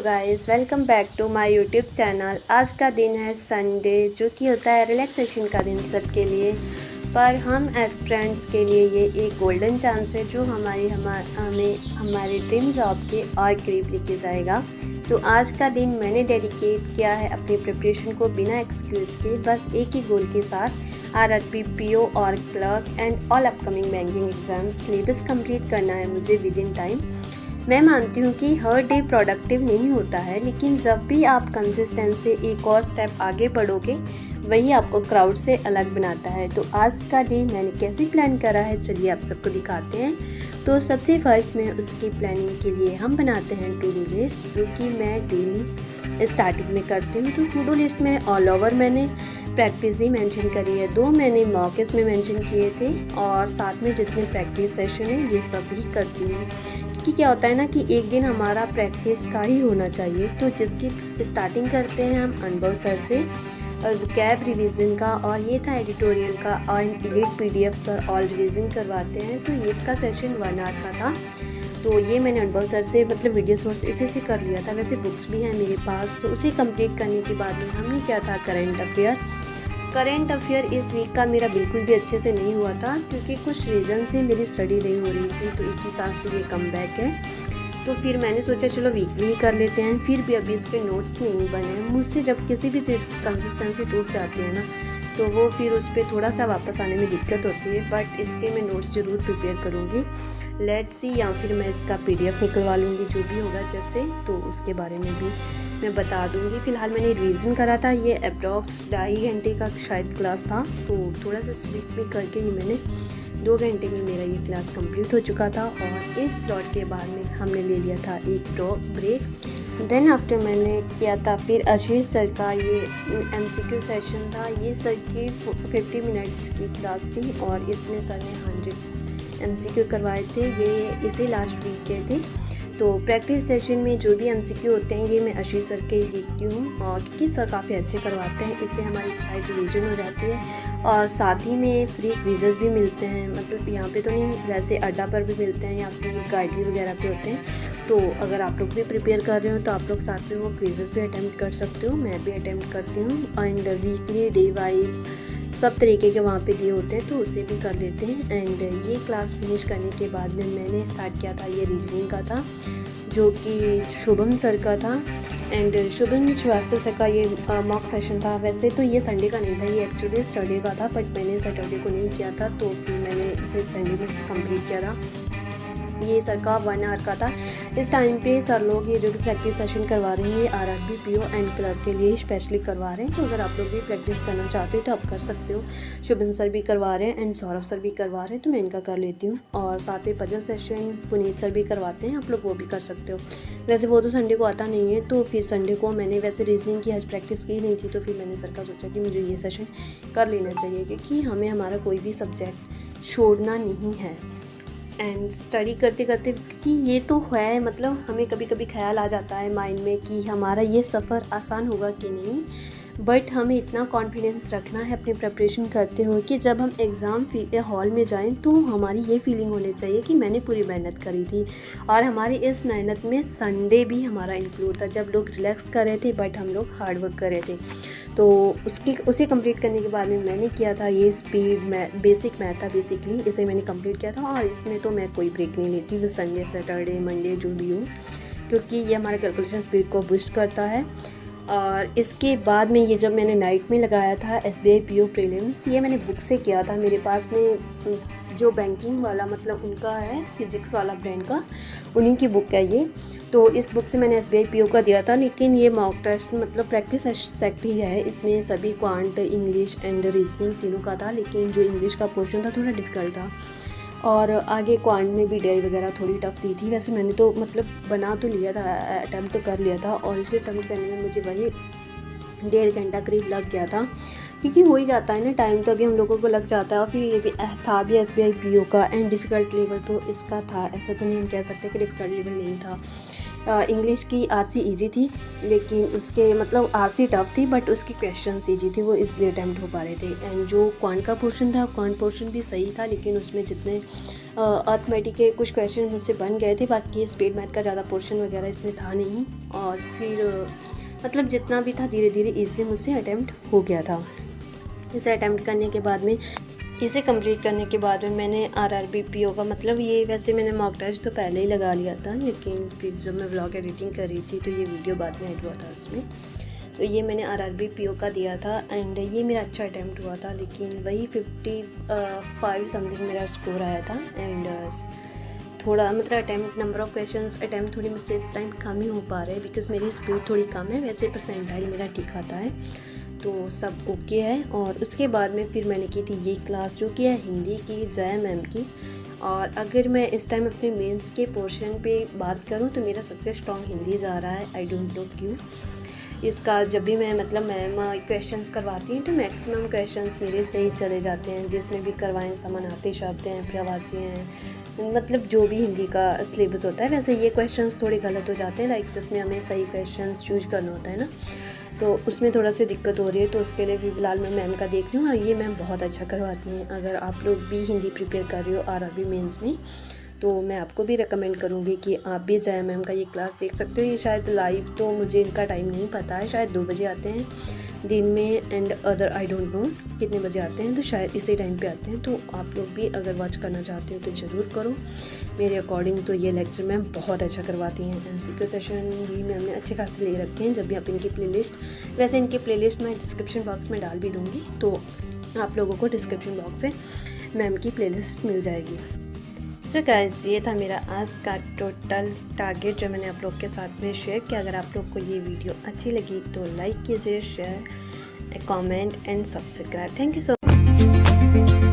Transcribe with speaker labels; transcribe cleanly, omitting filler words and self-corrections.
Speaker 1: Guys, welcome back to my YouTube channel. आज का दिन है संडे, जो कि होता है रिलैक्सेशन का दिन सबके लिए। पर हम एस्पिरेंट्स के लिए ये एक गोल्डन चांस है जो हमें हमारे ड्रीम जॉब के और करीब लेके जाएगा। तो आज का दिन मैंने डेडिकेट किया है अपनी प्रिपरेशन को बिना एक्सक्यूज़ के, बस एक ही गोल के साथ आरआरबी, पीओ और clerk and all upcoming banking exam syllabus complete करना है मुझे विद इन टाइम। मैं मानती हूँ कि हर डे प्रोडक्टिव नहीं होता है, लेकिन जब भी आप कंसिस्टेंट से एक और स्टेप आगे बढ़ोगे वही आपको क्राउड से अलग बनाता है। तो आज का डे मैंने कैसे प्लान करा है, चलिए आप सबको दिखाते हैं। तो सबसे फर्स्ट में उसकी प्लानिंग के लिए हम बनाते हैं टू डू लिस्ट, जो कि मैं डेली स्टार्टिंग में करती हूँ। तो टू डू लिस्ट में ऑल ओवर मैंने प्रैक्टिस ही मेंशन करी है, 2 मैंने मॉक टेस्ट में मेंशन किए थे और साथ में जितने प्रैक्टिस सेशन है ये सब भी करती हूँ। क्योंकि क्या होता है ना कि एक दिन हमारा प्रैक्टिस का ही होना चाहिए। तो जिसकी स्टार्टिंग करते हैं हम अनुभव सर से कैब रिवीजन का, और ये था एडिटोरियल का, और lead PDF sir all revision करवाते हैं। तो ये इसका सेशन 1 आवर का था। तो ये मैंने अनुभव सर से वीडियो सोर्स इसी से कर लिया था। वैसे बुक्स भी हैं मेरे पास। तो उसे कंप्लीट करने के बाद में हमने क्या था करंट अफेयर इस वीक का मेरा बिल्कुल भी अच्छे से नहीं हुआ था, क्योंकि कुछ रीज़न से मेरी स्टडी नहीं हो रही थी। तो एक हिसाब से ये कम बैक है। तो फिर मैंने सोचा चलो वीकली ही कर लेते हैं। फिर भी अभी इसके नोट्स नहीं बने। मुझसे जब किसी भी चीज़ की कंसिस्टेंसी टूट जाती है ना, तो वो फिर उस पर थोड़ा सा वापस आने में दिक्कत होती है। बट इसके मैं नोट्स ज़रूर प्रिपेयर करूँगी। लेट्स सी, या फिर मैं इसका पीडीएफ निकलवा लूँगी, जो भी होगा जैसे। तो उसके बारे में भी मैं बता दूँगी। फ़िलहाल मैंने रिवीजन करा था, ये अप्रॉक्स 2.5 घंटे का शायद क्लास था। तो थोड़ा सा स्लीप में करके ही मैंने 2 घंटे में मेरा ये क्लास कंप्लीट हो चुका था। और इस स्लॉट के बाद में हमने ले लिया था एक ब्रेक। देन आफ्टर मैंने किया था फिर आशीष सर का ये एमसीक्यू सेशन था। ये सर की 50 मिनट्स की क्लास थी और इसमें सर ने 100 एमसीक्यू करवाए थे। ये इसी लास्ट वीक के थे। तो प्रैक्टिस सेशन में जो भी एमसीक्यू होते हैं ये मैं आशीष सर के ही देखती हूँ, और क्योंकि सर काफ़ी अच्छे करवाते हैं। इससे हमारी एक साइड रिवीजन हो जाती है और साथ ही में फ्री क्विज़ेस भी मिलते हैं। मतलब यहाँ पे तो नहीं, वैसे अड्डा पर भी मिलते हैं या फिर गाइडली वगैरह पे होते हैं। तो अगर आप लोग भी प्रिपेयर कर रहे हो तो आप लोग साथ में वो क्विज़ेस भी अटैम्प्ट कर सकते हो। मैं भी अटैम्प्ट करती हूँ। एंड वीकली डे वाइज सब तरीके के वहाँ पे दिए होते हैं, तो उसे भी कर लेते हैं। एंड ये क्लास फिनिश करने के बाद में मैंने स्टार्ट किया था ये रीजनिंग का था, जो कि शुभम सर का था। एंड शुभम श्रीवास्तव सर का ये मॉक सेशन था। वैसे तो ये संडे का नहीं था, ये एक्चुअली सैटरडे का था, बट मैंने सैटरडे को नहीं किया था। तो फिर मैंने इसे संडे में कंप्लीट किया था। ये सर का 1 आवर का था। इस टाइम पे सर लोग ये जो भी प्रैक्टिस सेशन करवा रहे हैं ये आरआरबी, पीओ एंड क्लर्क के लिए स्पेशली करवा रहे हैं। तो अगर आप लोग भी प्रैक्टिस करना चाहते हो तो आप कर सकते हो। शुभन सर भी करवा रहे हैं एंड सौरभ सर भी करवा रहे हैं, तो मैं इनका कर लेती हूँ। और साथ में पजल सेशन पुनीत सर भी करवाते हैं, आप लोग वो भी कर सकते हो। वैसे वो तो संडे को आता नहीं है। तो फिर संडे को मैंने वैसे रीजनिंग की आज प्रैक्टिस की नहीं थी, तो फिर मैंने सर का सोचा कि मुझे ये सेशन कर लेना चाहिए, क्योंकि हमें हमारा कोई भी सब्जेक्ट छोड़ना नहीं है। एंड स्टडी करते करते, क्योंकि ये तो है, मतलब हमें कभी कभी ख्याल आ जाता है माइंड में कि हमारा ये सफ़र आसान होगा कि नहीं। बट हमें इतना कॉन्फिडेंस रखना है अपनी प्रिपरेशन करते हुए कि जब हम एग्ज़ाम हॉल में जाएं तो हमारी ये फीलिंग होनी चाहिए कि मैंने पूरी मेहनत करी थी। और हमारी इस मेहनत में संडे भी हमारा इंक्लूड था, जब लोग रिलैक्स कर रहे थे बट हम लोग हार्ड वर्क कर रहे थे। तो उसे कंप्लीट करने के बाद में मैंने किया था ये बेसिक मैथ था। बेसिकली इसे मैंने कंप्लीट किया था, और इसमें तो मैं कोई ब्रेक नहीं लेती हूँ, संडे सैटरडे मंडे जो भी हो, क्योंकि ये हमारे कैलकुलेशन स्पीड को बूस्ट करता है। और इसके बाद में ये जब मैंने नाइट में लगाया था एसबीआई पीओ प्रीलिम्स, ये मैंने बुक से किया था। मेरे पास में जो बैंकिंग वाला, मतलब उनका है फिजिक्स वाला ब्रांड का, उन्हीं की बुक है ये। तो इस बुक से मैंने एसबीआई पीओ का दिया था। लेकिन ये मॉक टेस्ट मतलब प्रैक्टिस सेट ही है, इसमें सभी क्वांट, इंग्लिश एंड रीजनिंग तीनों का था। लेकिन जो इंग्लिश का पोर्शन था थोड़ा डिफ़िकल्ट था, और आगे क्वांट में भी डीआई वगैरह थोड़ी टफ दी थी। वैसे मैंने तो मतलब बना तो लिया था, अटैम्प्ट तो कर लिया था, और इसे अटैम्प्ट करने में मुझे वही 1.5 घंटा करीब लग गया था, क्योंकि हो ही जाता है ना टाइम, तो अभी हम लोगों को लग जाता है। और फिर ये भी था भी एसबीआई पीओ का, एंड डिफ़िकल्ट लेवल तो इसका था, ऐसा तो नहीं हम कह सकते कि डिफ़िकल्ट लेवल नहीं था। इंग्लिश की आरसी इजी थी, लेकिन उसके मतलब आरसी टफ थी बट उसकी क्वेश्चंस इजी थी, वो इसलिए अटैम्प्ट हो पा रहे थे। एंड जो क्वांट का पोर्शन था, क्वांट पोर्शन भी सही था, लेकिन उसमें जितने अर्थमेटिक के कुछ क्वेश्चन मुझसे बन गए थे, बाकी स्पीड मैथ का ज़्यादा पोर्शन वगैरह इसमें था नहीं। और फिर मतलब जितना भी था धीरे धीरे ईज़िली मुझसे अटैम्प्ट हो गया था। इसे अटैम्प्ट करने के बाद में, इसे कंप्लीट करने के बाद में मैंने आरआरबी पीओ का मतलब ये वैसे मैंने मॉक टेस्ट तो पहले ही लगा लिया था, लेकिन फिर जब मैं व्लॉग एडिटिंग कर रही थी तो ये वीडियो बाद में ऐड हुआ था उसमें। तो ये मैंने आरआरबी पीओ का दिया था एंड ये मेरा अच्छा अटैम्प्ट हुआ था, लेकिन वही 55 समथिंग मेरा स्कोर आया था। एंड थोड़ा मतलब attempt number of questions attempt थोड़ी मुझसे इस टाइम कम ही हो पा रहे हैं, बिकॉज मेरी स्पीड थोड़ी कम है। वैसे परसेंटाइल मेरा ठीक आता है, तो सब ओके है। और उसके बाद में फिर मैंने की थी ये क्लास जो कि है हिंदी की, जया मैम की। और अगर मैं इस टाइम अपने मेंस के पोर्शन पे बात करूँ तो मेरा सबसे स्ट्रॉन्ग हिंदी जा रहा है, आई डोंट नो क्यों। इसका जब भी मैं मतलब मैम क्वेश्चंस करवाती हैं तो मैक्सिमम क्वेश्चंस मेरे सही चले जाते हैं, जिसमें भी करवाएं समानार्थी शब्द हैं, प्रवाची हैं, मतलब जो भी हिंदी का सिलेबस होता है। वैसे ये क्वेश्चंस थोड़े गलत हो जाते हैं, लाइक जिसमें हमें सही क्वेश्चंस चूज करना होता है ना, तो उसमें थोड़ा सी दिक्कत हो रही है। तो उसके लिए फिलहाल मैं मैम का देख रही हूँ, और ये मैम बहुत अच्छा करवाती हैं। अगर आप लोग भी हिंदी प्रिपेयर कर रहे हो आरआरबी मेंस में, तो मैं आपको भी रिकमेंड करूँगी कि आप भी जया मैम का ये क्लास देख सकते हो। ये शायद लाइव, तो मुझे इनका टाइम नहीं पता है, शायद 2 बजे आते हैं दिन में, and other I don't know कितने बजे आते हैं, तो शायद इसी टाइम पे आते हैं। तो आप लोग भी अगर वॉच करना चाहते हो तो ज़रूर करो। मेरे अकॉर्डिंग तो ये लेक्चर मैम बहुत अच्छा करवाती हैं। एमसीक्यू सेशन भी मैम ने अच्छे खासे ले रखे हैं। जब भी आप इनकी प्लेलिस्ट, वैसे इनकी प्लेलिस्ट मैं डिस्क्रिप्शन बॉक्स में डाल भी दूँगी, तो आप लोगों को डिस्क्रिप्शन बॉक्स से मैम की प्लेलिस्ट मिल जाएगी। सो गाइस, ये था मेरा आज का टोटल टारगेट जो मैंने आप लोग के साथ में शेयर किया। अगर आप लोग को ये वीडियो अच्छी लगी तो लाइक कीजिए, share, comment and subscribe. Thank you so much.